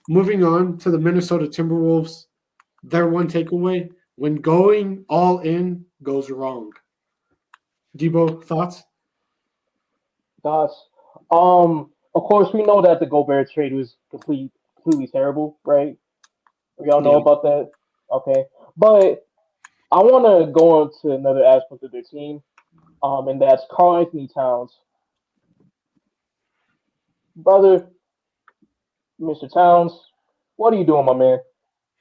moving on to the Minnesota Timberwolves, their one takeaway: when going all in goes wrong. Dibo, thoughts? Thoughts? Of course, we know that the Gobert trade was completely terrible, right? We all know Yeah. about that. Okay, but I want to go on to another aspect of their team, and that's Karl-Anthony Towns. Brother, Mr. Towns, what are you doing, my man?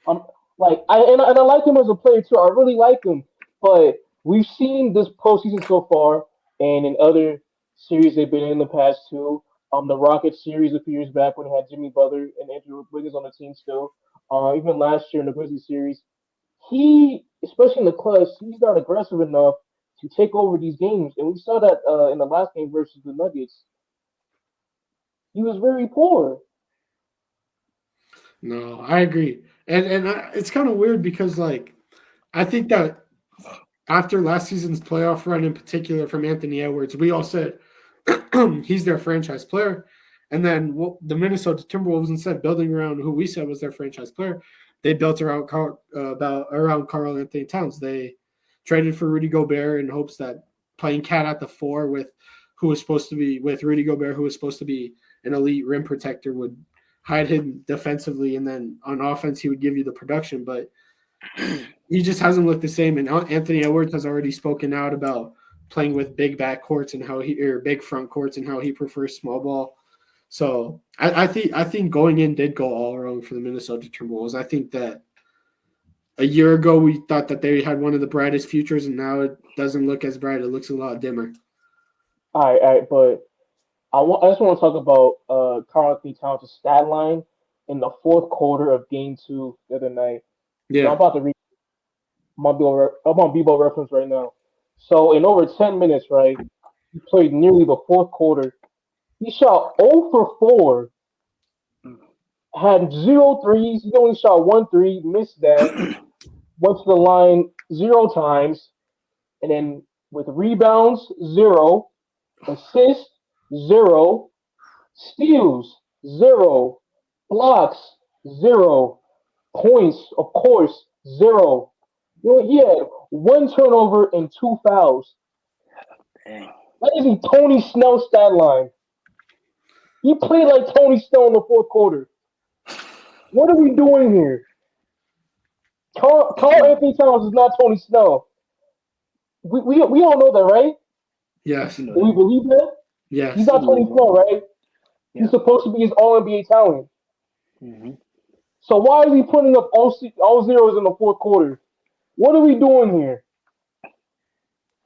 I'm like and I like him as a player too. I really like him, but we've seen this postseason so far, and in other series they've been in the past too. The Rockets series a few years back when they had Jimmy Butler and Andrew Wiggins on the team still. Even last year in the Grizzlies series, he, especially in the clutch, he's not aggressive enough to take over these games, and we saw that in the last game versus the Nuggets. He was very poor. No, I agree, and it's kind of weird because like I think that after last season's playoff run in particular from Anthony Edwards, we all said he's their franchise player. And then the Minnesota Timberwolves, instead of building around who we said was their franchise player, they built around around Karl-Anthony Towns. They traded for Rudy Gobert in hopes that playing cat at the four with who was supposed to be with Rudy Gobert, who was supposed to be an elite rim protector, would hide him defensively, and then on offense he would give you the production. But he just hasn't looked the same. And Anthony Edwards has already spoken out about playing with big back courts and how he or big front courts and how he prefers small ball. So I think going in did go all wrong for the Minnesota Timberwolves. I think that a year ago we thought that they had one of the brightest futures, and now it doesn't look as bright. It looks a lot dimmer. All right, but I just want to talk about Karl Anthony Towns' stat line in the fourth quarter of Game Two the other night. So I'm Yeah, about to read. I'm on Bebo reference right now. So in over 10 minutes, right, he played nearly the fourth quarter. He shot 0 for 4, had zero threes. He only shot one three, missed that. Went to the line zero times, and then with rebounds zero, assists zero, steals zero, blocks zero, points of course zero. You know, he had one turnover and two fouls. Dang. That is a Tony Snell stat line. He played like Tony Snell in the fourth quarter. What are we doing here? Carl Anthony Towns is not Tony Snell. We all know that, right? Yes, yes, we know Do we that. believe that? He's yes. not Tony Snell, right? He's Yeah. supposed to be his All NBA talent. Hmm. So why is he putting up all zeros in the fourth quarter? What are we doing here?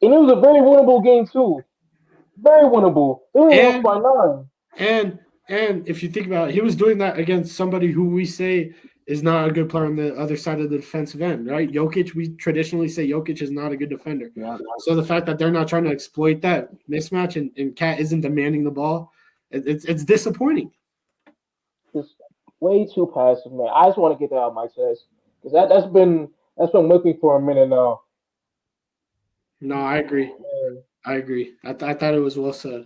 And it was a very winnable game too. Very winnable. They only lost And by 9. And and if you think about it, he was doing that against somebody who we say is not a good player on the other side of the defensive end, right? Jokic, we traditionally say Jokic is not a good defender. Yeah. So the fact that they're not trying to exploit that mismatch and Cat isn't demanding the ball, it's disappointing. Just way too passive, man. I just want to get that out of my chest because that's been with me for a minute now. No, I agree. Man. I agree. I thought it was well said.